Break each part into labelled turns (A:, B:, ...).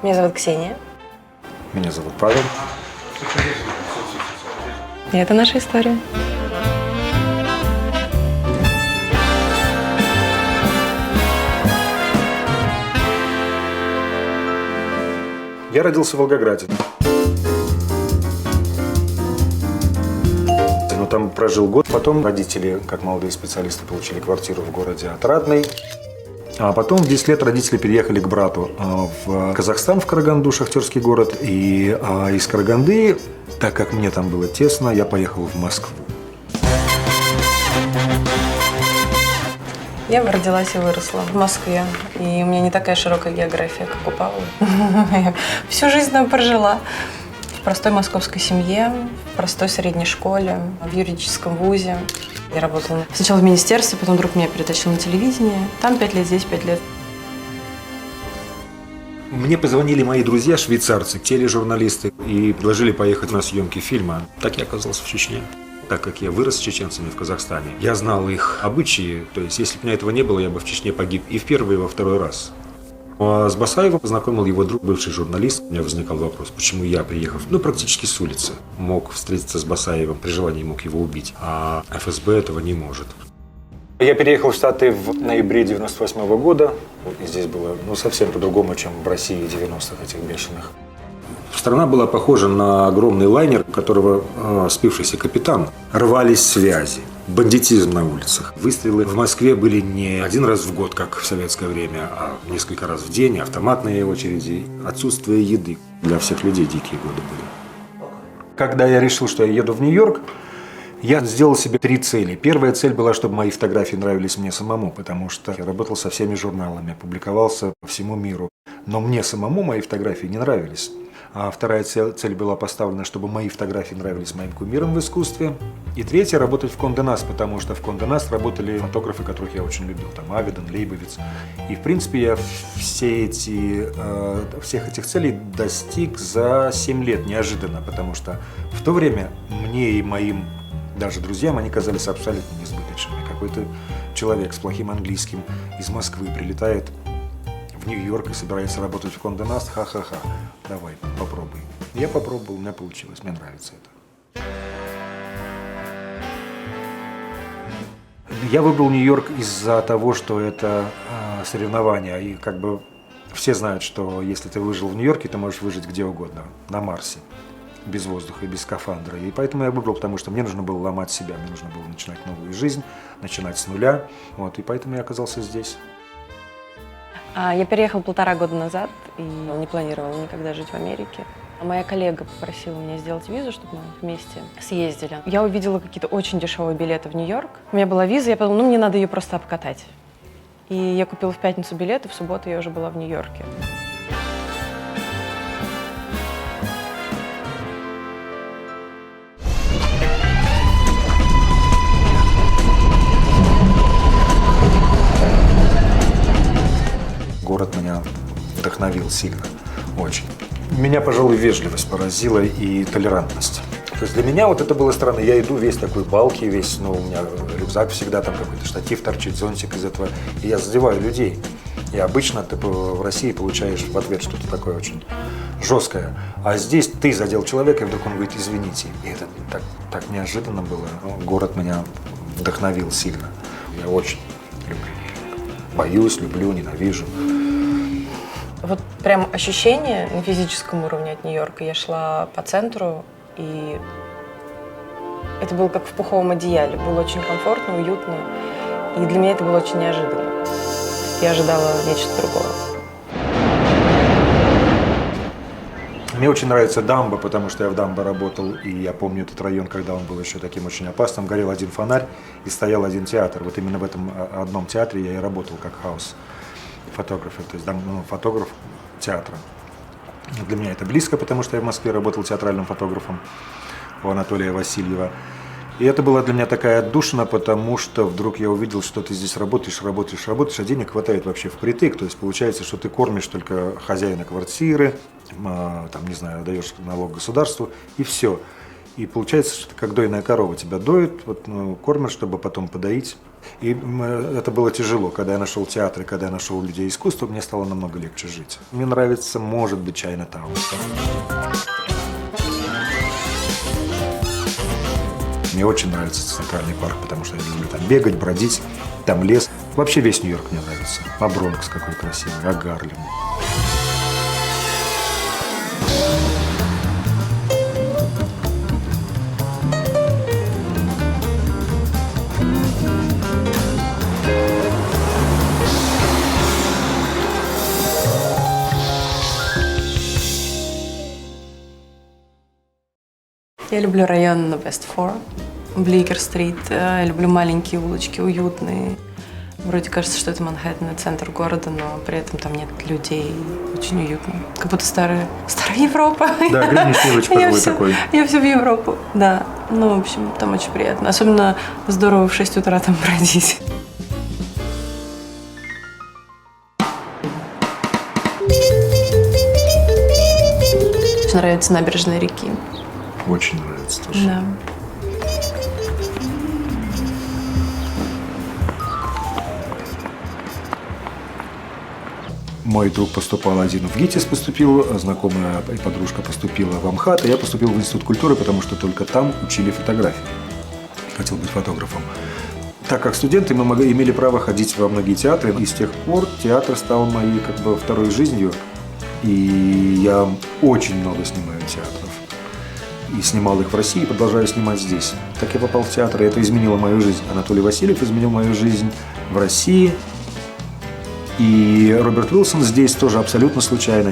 A: Меня зовут Ксения.
B: Меня зовут Павел.
A: И это наша история.
B: Я родился в Волгограде. Но там прожил год. Потом родители, как молодые специалисты, получили квартиру в городе Отрадный. А потом в 10 лет родители переехали к брату в Казахстан, в Караганду, шахтерский город. И из Караганды, так как мне там было тесно, я поехал в Москву.
A: Я родилась и выросла в Москве. И у меня не такая широкая география, как у Павла. Я всю жизнь там прожила. В простой московской семье, в простой средней школе, в юридическом вузе. Я работала сначала в министерстве, потом друг меня перетащил на телевидение. Там 5 лет, здесь 5 лет.
B: Мне позвонили мои друзья, швейцарцы, тележурналисты, и предложили поехать на съемки фильма. Так я оказался в Чечне. Так как я вырос с чеченцами в Казахстане, я знал их обычаи, то есть если бы у меня этого не было, я бы в Чечне погиб и в первый, и во второй раз. А с Басаевым познакомил его друг, бывший журналист. У меня возникал вопрос, почему я, приехав, практически с улицы, мог встретиться с Басаевым, при желании мог его убить, а ФСБ этого не может. Я переехал в Штаты в ноябре 98 года, и здесь было совсем по-другому, чем в России 90-х этих бешеных. Страна была похожа на огромный лайнер, у которого спившийся капитан. Рвались связи, бандитизм на улицах. Выстрелы в Москве были не один раз в год, как в советское время, а несколько раз в день, автоматные очереди, отсутствие еды. Для всех людей дикие годы были. Когда я решил, что я еду в Нью-Йорк, я сделал себе 3 цели. Первая цель была, чтобы мои фотографии нравились мне самому, потому что я работал со всеми журналами, публиковался по всему миру. Но мне самому мои фотографии не нравились. А вторая цель была поставлена, чтобы мои фотографии нравились моим кумирам в искусстве. И третья – работать в Кондэ Наст, потому что в Кондэ Наст работали фотографы, которых я очень любил. Там Авидон, Лейбовиц. И в принципе я всех этих целей достиг за 7 лет неожиданно, потому что в то время мне и моим даже друзьям они казались абсолютно несбыточными. Какой-то человек с плохим английским из Москвы прилетает в Нью-Йорк и собирается работать в Кондэ Наст, ха-ха-ха, давай, попробуй. Я попробовал, у меня получилось, мне нравится это. Я выбрал Нью-Йорк из-за того, что это соревнования, и как бы все знают, что если ты выжил в Нью-Йорке, ты можешь выжить где угодно, на Марсе, без воздуха и без скафандра. И поэтому я выбрал, потому что мне нужно было ломать себя, мне нужно было начинать новую жизнь, начинать с нуля, и поэтому я оказался здесь.
A: Я переехала 1,5 года назад и не планировала никогда жить в Америке. Моя коллега попросила меня сделать визу, чтобы мы вместе съездили. Я увидела какие-то очень дешевые билеты в Нью-Йорк. У меня была виза, я подумала, мне надо ее просто обкатать. И я купила в пятницу билеты, в субботу я уже была в Нью-Йорке.
B: Город меня вдохновил сильно, очень. Меня, пожалуй, вежливость поразила и толерантность. То есть для меня это было странно. Я иду весь такой балки, у меня рюкзак всегда, там какой-то штатив торчит, зонтик из этого, и я задеваю людей. И обычно ты в России получаешь в ответ что-то такое очень жесткое. А здесь ты задел человека, и вдруг он говорит «извините». И это так неожиданно было. Город меня вдохновил сильно. Я очень люблю. Боюсь, люблю, ненавижу.
A: Вот прям ощущение на физическом уровне от Нью-Йорка. Я шла по центру, и это было как в пуховом одеяле. Было очень комфортно, уютно. И для меня это было очень неожиданно. Я ожидала нечто другого.
B: Мне очень нравится Дамба, потому что я в Дамбо работал, и я помню этот район, когда он был еще таким очень опасным. Горел один фонарь и стоял один театр. Вот именно в этом одном театре я и работал как хаус-фотограф, то есть фотограф театра. Для меня это близко, потому что я в Москве работал театральным фотографом у Анатолия Васильева. И это была для меня такая отдушина, потому что вдруг я увидел, что ты здесь работаешь, а денег хватает вообще впритык. То есть получается, что ты кормишь только хозяина квартиры, даешь налог государству, и все. И получается, что как дойная корова тебя доют, вот, кормят, чтобы потом подоить. И это было тяжело. Когда я нашел театр, и когда я нашел людей искусства, мне стало намного легче жить. Мне нравится, может быть, Чайна-таун. Мне очень нравится Центральный парк, потому что я люблю там бегать, бродить, там лес. Вообще весь Нью-Йорк мне нравится. А Бронкс какой красивый, а Гарлем.
A: Я люблю район Вест-4, Бликер-стрит. Я люблю маленькие улочки, уютные. Вроде кажется, что это Манхэттен, центр города, но при этом там нет людей. Очень уютно. Как будто старая Европа.
B: Да, Гринвич Виллидж первый такой.
A: Я все в Европу, да. Ну, в общем, там очень приятно. Особенно здорово в 6 утра там бродить. Очень нравятся набережные реки.
B: Очень нравится тоже.
A: Да.
B: Мой друг поступал один в ГИТИС, поступил, знакомая и подружка поступила в АМХАТ, а я поступил в Институт культуры, потому что только там учили фотографии. Хотел быть фотографом. Так как студенты, мы имели право ходить во многие театры, и с тех пор театр стал моей как бы второй жизнью, и я очень много снимаю театров. И снимал их в России, и продолжаю снимать здесь. Так я попал в театр, и это изменило мою жизнь. Анатолий Васильев изменил мою жизнь в России. И Роберт Уилсон здесь тоже абсолютно случайно,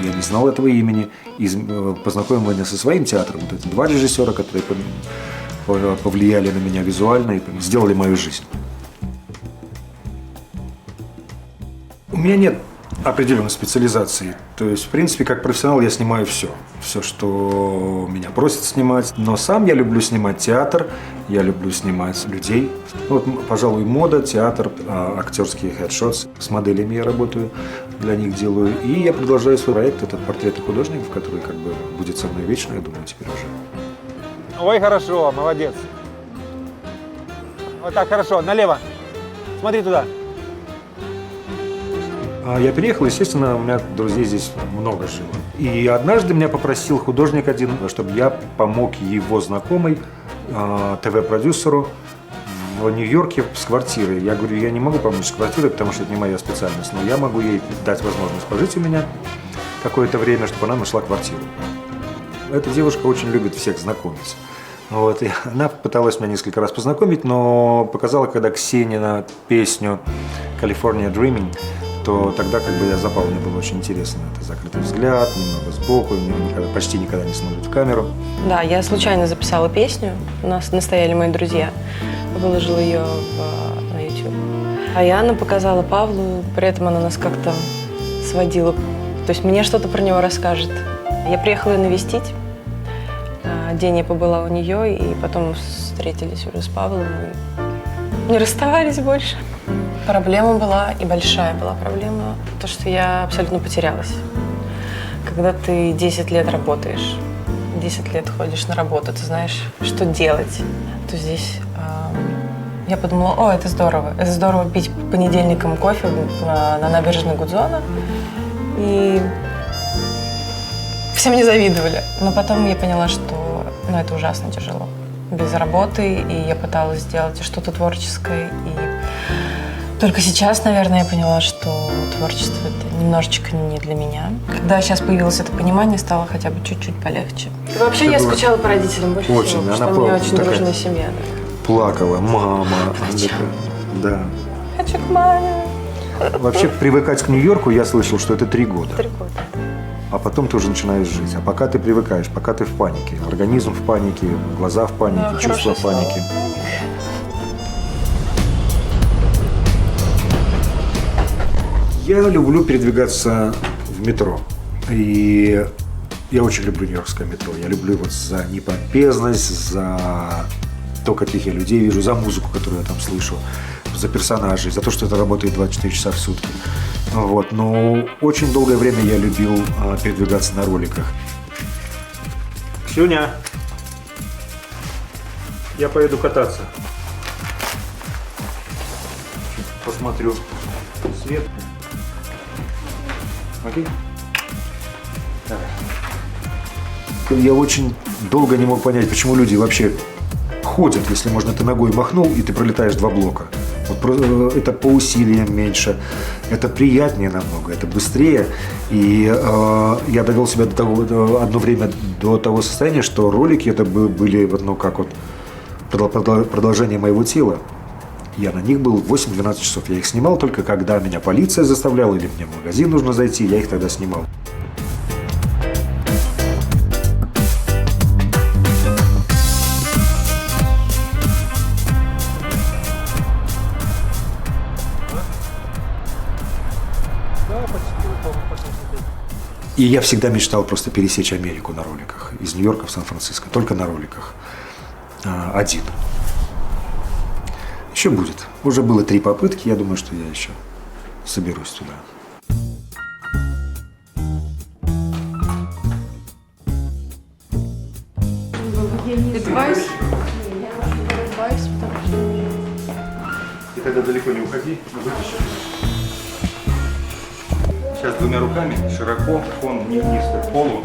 B: я не знал этого имени, и познакомил меня со своим театром. Вот эти два режиссера, которые повлияли на меня визуально и сделали мою жизнь. У меня нет определенной специализации. То есть, в принципе, как профессионал я снимаю все. Все, что меня просят снимать. Но сам я люблю снимать театр, я люблю снимать людей. Вот, пожалуй, мода, театр, актерские хедшотс. С моделями я работаю, для них делаю. И я продолжаю свой проект, этот «Портреты художников», который как бы будет со мной вечно, я думаю, теперь уже.
C: Ой, хорошо, молодец. Вот так, хорошо, налево. Смотри туда.
B: Я переехал, естественно, у меня друзей здесь много жило. И однажды меня попросил художник один, чтобы я помог его знакомой, ТВ-продюсеру в Нью-Йорке с квартирой. Я говорю, я не могу помочь с квартирой, потому что это не моя специальность, но я могу ей дать возможность пожить у меня какое-то время, чтобы она нашла квартиру. Эта девушка очень любит всех знакомить. Вот, и она пыталась меня несколько раз познакомить, но показала, когда Ксенина песню «California Dreaming», то тогда как бы я запал, мне было очень интересно. Это закрытый взгляд, немного сбоку, почти никогда не смотрит в камеру.
A: Да, я случайно записала песню, у нас настояли мои друзья, выложила ее на YouTube. А Яна показала Павлу, при этом она нас как-то сводила, то есть мне что-то про него расскажет. Я приехала ее навестить, день я побыла у нее, и потом встретились уже с Павлом, и не расставались больше. Проблема была, и большая была проблема, то, что я абсолютно потерялась. Когда ты 10 лет работаешь, 10 лет ходишь на работу, ты знаешь, что делать, то здесь я подумала, о, это здорово пить по понедельникам кофе на набережной Гудзона, и все мне завидовали. Но потом я поняла, что это ужасно тяжело, без работы, и я пыталась сделать что-то творческое, и только сейчас, наверное, я поняла, что творчество – это немножечко не для меня. Когда сейчас появилось это понимание, стало хотя бы чуть-чуть полегче. И вообще я скучала по родителям больше всего, потому что мне очень дружная семья. Да.
B: Плакала, мама. Да.
A: Хочу к маме.
B: Вообще привыкать к Нью-Йорку я слышал, что это 3 года.
A: 3 года.
B: А потом ты уже начинаешь жить. А пока ты привыкаешь, пока ты в панике. Организм в панике, глаза в панике,
A: Да,
B: чувства в панике. Я люблю передвигаться в метро. И я очень люблю нью-йоркское метро. Я люблю его за непомпезность, за то, каких я людей вижу, за музыку, которую я там слышу, за персонажей, за то, что это работает 24 часа в сутки. Вот. Но очень долгое время я любил передвигаться на роликах. Ксюня, Я поеду кататься. Посмотрю свет. Окей? Я очень долго не мог понять, почему люди вообще ходят, если можно, ты ногой махнул, и ты пролетаешь 2 блока. Вот это по усилиям меньше, это приятнее намного, это быстрее. И я довел себя до того, одно время до того состояния, что ролики это были ну, как вот продолжение моего тела. Я на них был 8-12 часов. Я их снимал только когда меня полиция заставляла или мне в магазин нужно зайти, я их тогда снимал. И я всегда мечтал просто пересечь Америку на роликах. Из Нью-Йорка в Сан-Франциско. Только на роликах. Один. Еще будет. Уже было 3 попытки. Я думаю, что я еще соберусь туда. Ты тогда далеко не уходи. Сейчас 2 руками, широко, фон низко к полу.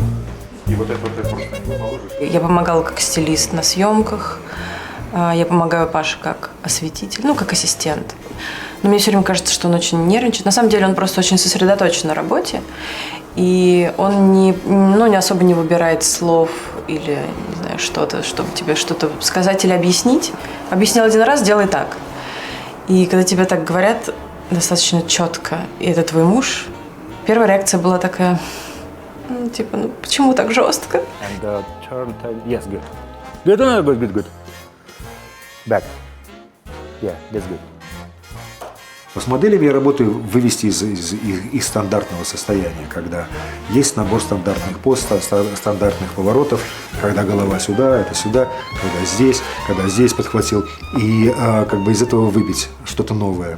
B: И вот это просто не положишь.
A: Я помогала как стилист на съемках. Я помогаю Паше как осветитель, ну, как ассистент. Но мне все время кажется, что он очень нервничает. На самом деле он просто очень сосредоточен на работе. И он не особо не выбирает слов или, не знаю, что-то, чтобы тебе что-то сказать или объяснить. Объяснил 1 раз, делай так. И когда тебе так говорят достаточно четко, и это твой муж, первая реакция была такая, ну, типа, ну почему так жестко?
C: And turn, yes, good. Good, no, good, good, good. Back. Yeah, that's good.
B: С моделями я работаю вывести из их стандартного состояния, когда есть набор стандартных поз, стандартных поворотов, когда голова сюда, это сюда, когда здесь подхватил, и как бы из этого выбить что-то новое.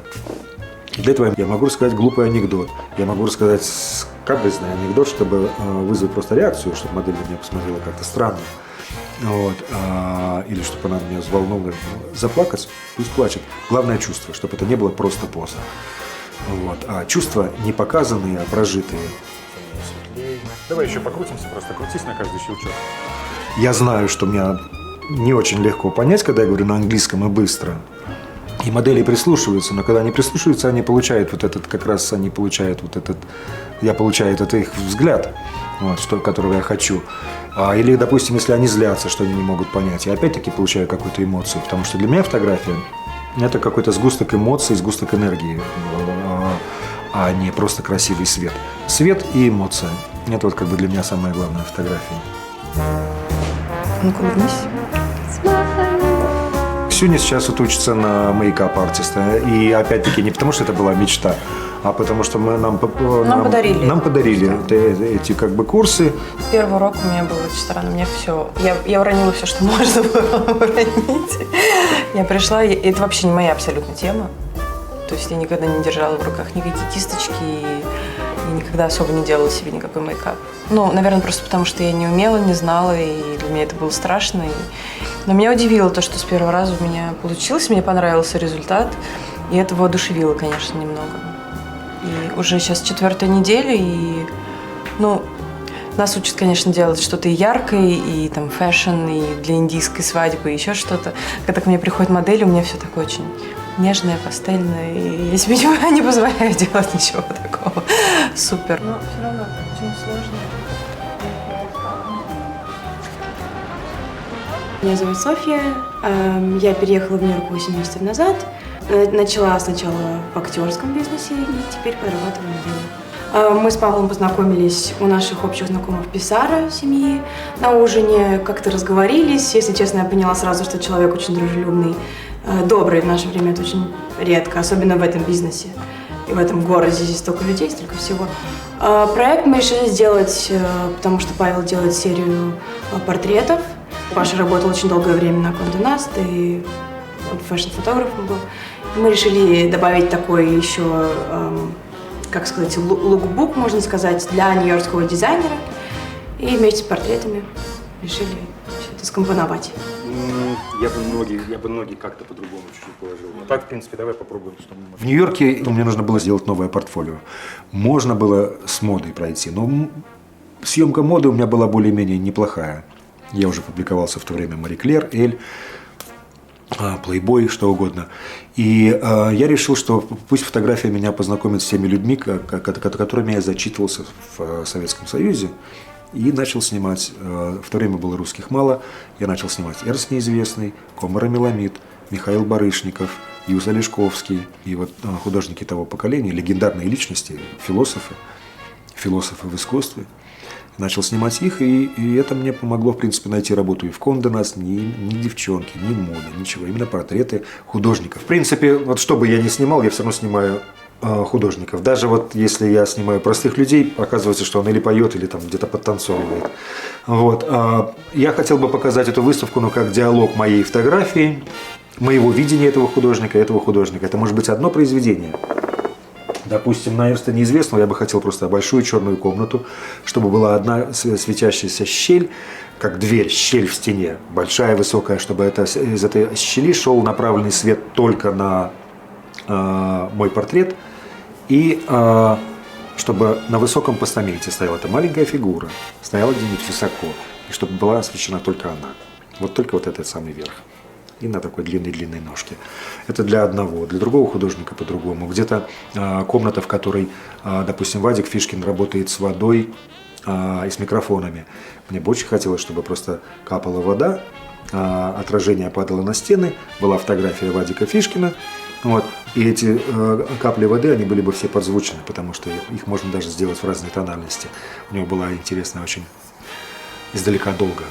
B: И для этого я могу рассказать глупый анекдот, я могу рассказать капризный анекдот, чтобы вызвать просто реакцию, чтобы модель на меня посмотрела как-то странно. Вот, или чтобы она меня взволнована, заплакать, пусть плачет. Главное чувство, чтобы это не было просто поза. Вот, а чувства не показанные, а прожитые.
D: Давай еще покрутимся, просто крутись на каждый щелчок.
B: Я знаю, что мне не очень легко понять, когда я говорю на английском и быстро. И модели прислушиваются, но когда они прислушиваются, они получают вот этот, как раз они получают вот этот, я получаю этот их взгляд, вот, которого я хочу. Или, допустим, если они злятся, что они не могут понять, я опять-таки получаю какую-то эмоцию, потому что для меня фотография – это какой-то сгусток эмоций, сгусток энергии, а не просто красивый свет. Свет и эмоция – это вот как бы для меня самое главное в фотографии.
A: Ну-ка, вернись.
B: Ксюня сейчас вот учится на мейкап-артиста. И опять-таки не потому, что это была мечта, а потому что нам подарили эти как бы курсы.
A: Первый урок у меня был очень странный. Мне все. Я уронила все, что можно было уронить. Я пришла, и это вообще не моя абсолютно тема. То есть я никогда не держала в руках никакие кисточки и никогда особо не делала себе никакой мейкап. Ну, наверное, просто потому, что я не умела, не знала, и для меня это было страшно. Но меня удивило то, что с первого раза у меня получилось, мне понравился результат, и это воодушевило, конечно, немного. И уже сейчас 4-я неделя, и, ну, нас учат, конечно, делать что-то и яркое, и там фэшн, и для индийской свадьбы, и еще что-то. Когда ко мне приходят модели, у меня все такое очень нежное, пастельное, и я себе не позволяю делать ничего такого. Супер. Но все равно очень сложно.
E: Меня зовут Софья. Я переехала в Нью-Йорк 8 месяцев назад. Начала сначала в актерском бизнесе и теперь подрабатываю моделью. Мы с Павлом познакомились у наших общих знакомых Писара семьи на ужине. Как-то разговорились. Если честно, я поняла сразу, что человек очень дружелюбный, добрый. В наше время это очень редко, особенно в этом бизнесе. И в этом городе здесь столько людей, столько всего. Проект мы решили сделать, потому что Павел делает серию портретов. Паша работал очень долгое время на Кондэ Наст и фэшн-фотографом был. Мы решили добавить такой еще, как сказать, лукбук, можно сказать, для нью-йоркского дизайнера. И вместе с портретами решили все это скомпоновать.
C: Я бы ноги как-то по-другому чуть-чуть положил.
D: Ну так, в принципе, давай попробуем. Что мы
B: В Нью-Йорке мне нужно было сделать новое портфолио. Можно было с модой пройти, но съемка моды у меня была более-менее неплохая. Я уже публиковался в то время Мари Клер, Эль, Playboy, что угодно. И я решил, что пусть фотография меня познакомит с теми людьми, которыми я зачитывался в Советском Союзе. И начал снимать, в то время было русских мало, я начал снимать Эрс Неизвестный, Комара Меламид, Михаил Барышников, Юза Лешковский. И вот художники того поколения, легендарные личности, философы в искусстве. Начал снимать их, и это мне помогло, в принципе, найти работу и в Кондэ Наст, ни девчонки, ни мода, ничего. Именно портреты художников. В принципе, вот что бы я ни снимал, я все равно снимаю художников. Даже вот если я снимаю простых людей, оказывается, что он или поет, или там где-то подтанцовывает. Вот. Я хотел бы показать эту выставку, ну, как диалог моей фотографии, моего видения этого художника. Это может быть одно произведение. Допустим, на Эрста Неизвестного я бы хотел просто большую черную комнату, чтобы была одна светящаяся щель, как дверь, щель в стене, большая, высокая, чтобы из этой щели шел направленный свет только на мой портрет, и чтобы на высоком постаменте стояла эта маленькая фигура, стояла где-нибудь высоко, и чтобы была освещена только она. Вот только вот этот самый верх. И на такой длинной-длинной ножке. Это для одного, для другого художника по-другому. Где-то комната, в которой, допустим, Вадик Фишкин работает с водой и с микрофонами. Мне бы очень хотелось, чтобы просто капала вода, отражение падало на стены, была фотография Вадика Фишкина. Вот. И эти капли воды, они были бы все подзвучены, потому что их можно даже сделать в разной тональности. У него была интересная очень издалека долго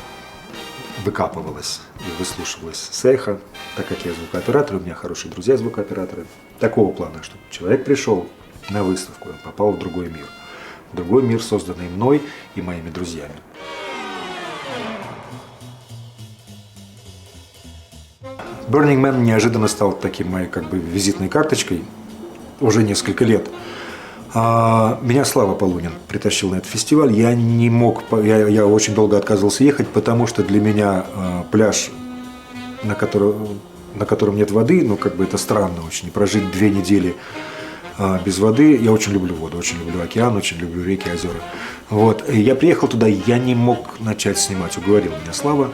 B: выкапывалась и выслушивалась с эхо, так как я звукооператор, у меня хорошие друзья звукооператоры. Такого плана, что человек пришел на выставку, он попал в другой мир, созданный мной и моими друзьями. Burning Man неожиданно стал таким моей как бы визитной карточкой уже несколько лет. Меня Слава Полунин притащил на этот фестиваль. Я не мог, я очень долго отказывался ехать, потому что для меня пляж, на котором нет воды, ну как бы это странно очень, прожить 2 недели без воды. Я очень люблю воду, очень люблю океан, очень люблю реки, озера. Вот. И я приехал туда, я не мог начать снимать, уговорил меня Слава.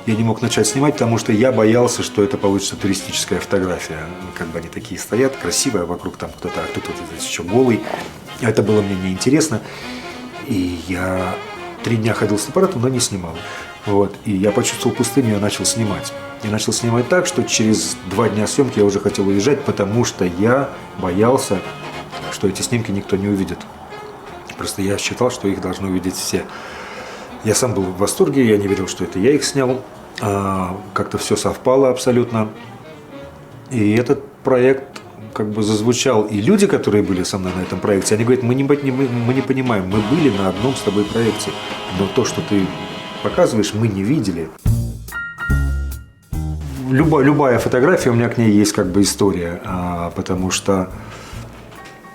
B: Я не мог начать снимать, потому что я боялся, что это получится туристическая фотография. Как бы они такие стоят, красивые, а вокруг там кто-то, а кто-то здесь еще голый. Это было мне неинтересно. И я 3 дня ходил с аппаратом, но не снимал. Вот. И я почувствовал пустыню, я начал снимать. Я начал снимать так, что через 2 дня съемки я уже хотел уезжать, потому что я боялся, что эти снимки никто не увидит. Просто я считал, что их должны увидеть все. Я сам был в восторге, я не верил, что это я их снял. Как-то все совпало абсолютно. И этот проект как бы зазвучал. И люди, которые были со мной на этом проекте, они говорят, мы не понимаем, мы были на одном с тобой проекте, но то, что ты показываешь, мы не видели. Любая фотография, у меня к ней есть как бы история, потому что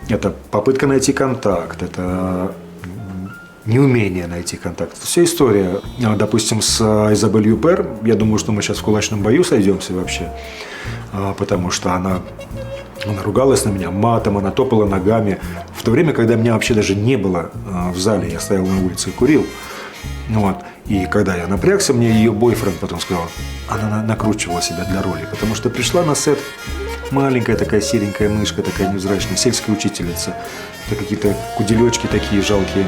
B: это попытка найти контакт, это неумение найти контакт. Вся история, допустим, с Изабель Юпер, я думаю, что мы сейчас в кулачном бою сойдемся вообще, потому что она ругалась на меня матом, она топала ногами. В то время, когда меня вообще даже не было в зале, я стоял на улице и курил. Вот. И когда я напрягся, мне ее бойфренд потом сказал, она накручивала себя для роли, потому что пришла на сет маленькая такая серенькая мышка, такая невзрачная, сельская учительница, это какие-то куделечки такие жалкие.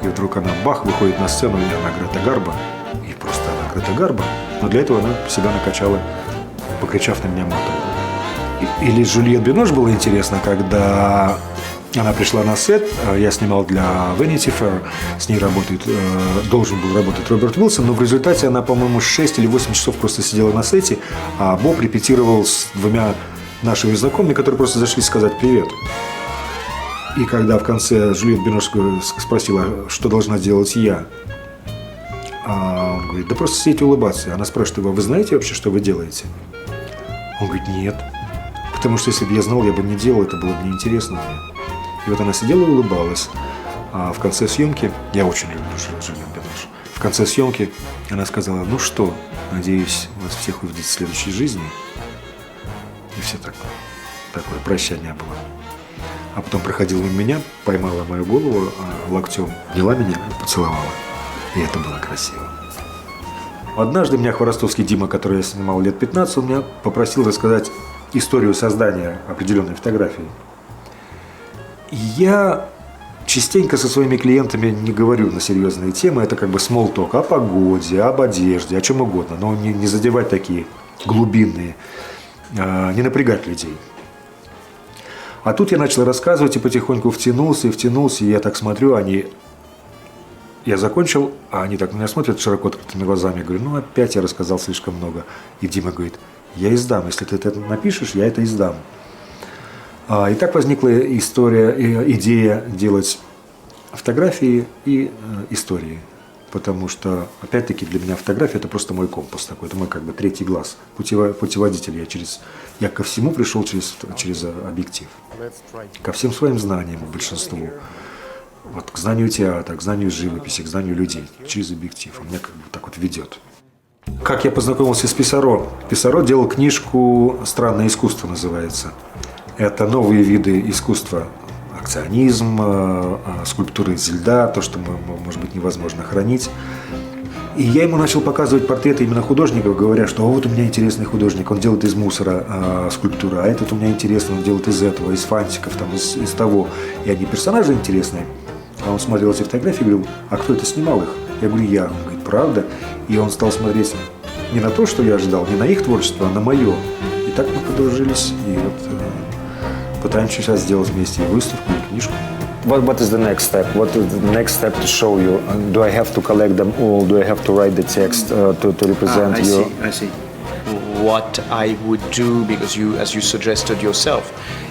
B: И вдруг она бах, выходит на сцену, и она Грета Гарбо. И просто она Грета Гарбо. Но для этого она себя накачала, покричав на меня матом. Или Жюльет Бинош было интересно, когда она пришла на сет, я снимал для Vanity Fair, с ней должен был работать Роберт Уилсон, но в результате она, по-моему, 6 или 8 часов просто сидела на сете, а Боб репетировал с 2 нашими знакомыми, которые просто зашли сказать «привет». И когда в конце Жюльет Бинош спросила, что должна делать я, он говорит, да просто сидеть и улыбаться. Она спрашивает его, вы знаете вообще, что вы делаете? Он говорит, нет. Потому что если бы я знал, я бы не делал, это было бы неинтересно мне. И вот она сидела и улыбалась. А в конце съемки, я очень люблю Жюльет Бинош, В конце съемки она сказала: ну что, надеюсь, вас всех увидеть в следующей жизни. И все такое прощание было. А потом проходила мимо меня, поймала мою голову локтем, взяла меня и поцеловала. И это было красиво. Однажды меня хворостовский Дима, который я снимал лет 15, он меня попросил рассказать историю создания определенной фотографии. И я частенько со своими клиентами не говорю на серьезные темы, это как бы small talk о погоде, об одежде, о чем угодно, но не задевать такие глубинные, не напрягать людей. А тут я начал рассказывать и потихоньку втянулся, и я так смотрю, я закончил, а они так на меня смотрят широко открытыми глазами. Я говорю: ну опять я рассказал слишком много. И Дима говорит: я издам, если ты это напишешь, я это издам. И так возникла идея делать фотографии и истории. Потому что, опять-таки, для меня фотография – это просто мой компас такой, это мой как бы третий глаз, путеводитель. Я ко всему пришел через объектив. Ко всем своим знаниям, большинству. Вот, к знанию театра, к знанию живописи, к знанию людей. Через объектив. Он меня как бы так вот ведет. Как я познакомился с Писаро? Писаро делал книжку «Странное искусство» называется. Это новые виды искусства. Акционизм, скульптуры из льда, то, что, может быть, невозможно хранить. И я ему начал показывать портреты именно художников, говоря, что вот у меня интересный художник, он делает из мусора скульптуру, а этот у меня интересный, он делает из этого, из фантиков, там, из того. И они персонажи интересные. А он смотрел эти фотографии и говорил: а кто это снимал их? Я говорю: я. Он говорит: правда? И он стал смотреть не на то, что я ожидал, не на их творчество, а на мое. И так мы подружились, и вот пытаемся сейчас сделать вместе и выставку, и книжку.
C: What is the next step? What is the next step to show you? Do I have to collect them all? Do I have to write the text to represent you?
F: I see. What I would do, because you, as you suggested yourself,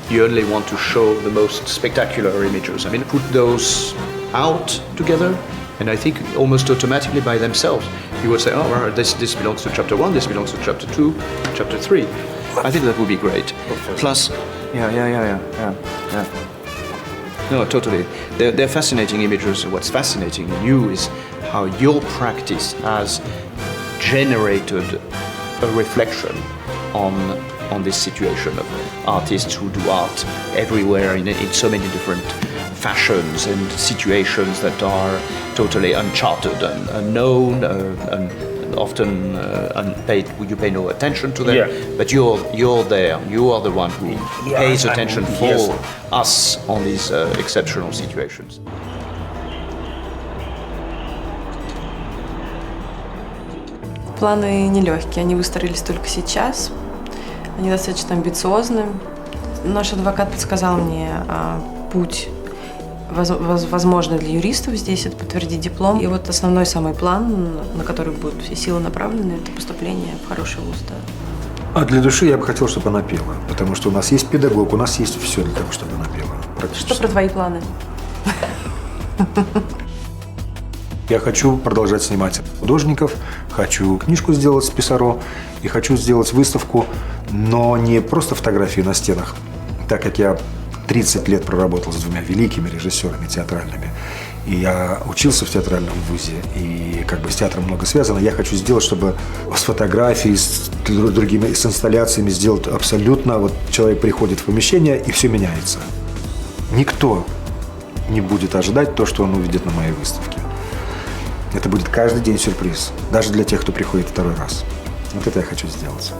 F: you only want to show the most spectacular images. I mean, put those out together, and I think almost automatically by themselves, you would say, oh, well, this belongs to chapter 1, this belongs to chapter 2, chapter 3. I think that would be great. Plus, yeah. No, totally. They're fascinating images. What's fascinating in you is how your practice has generated a reflection on this situation of artists who do art everywhere in so many different fashions and situations that are totally uncharted and unknown and often unpaid. You pay no attention to them, but you're there. You are the one who pays attention for us on these exceptional situations.
A: Планы нелегкие, они выстроились только сейчас. Они достаточно амбициозны. Наш адвокат подсказал мне путь, возможный для юристов здесь, это подтвердить диплом. И вот основной самый план, на который будут все силы направлены, это поступление в хороший вуз. Да.
B: А для души я бы хотел, чтобы она пела, потому что у нас есть педагог, у нас есть все для того, чтобы она пела.
A: Что про твои планы?
B: Я хочу продолжать снимать художников, хочу книжку сделать с Писаро и хочу сделать выставку, но не просто фотографии на стенах, так как я 30 лет проработал с двумя великими режиссерами театральными. И я учился в театральном вузе, и как бы с театром много связано. Я хочу сделать, чтобы с фотографией, с другими, с инсталляциями сделать абсолютно... Вот человек приходит в помещение, и все меняется. Никто не будет ожидать то, что он увидит на моей выставке. Это будет каждый день сюрприз. Даже для тех, кто приходит второй раз. Вот это я хочу сделать.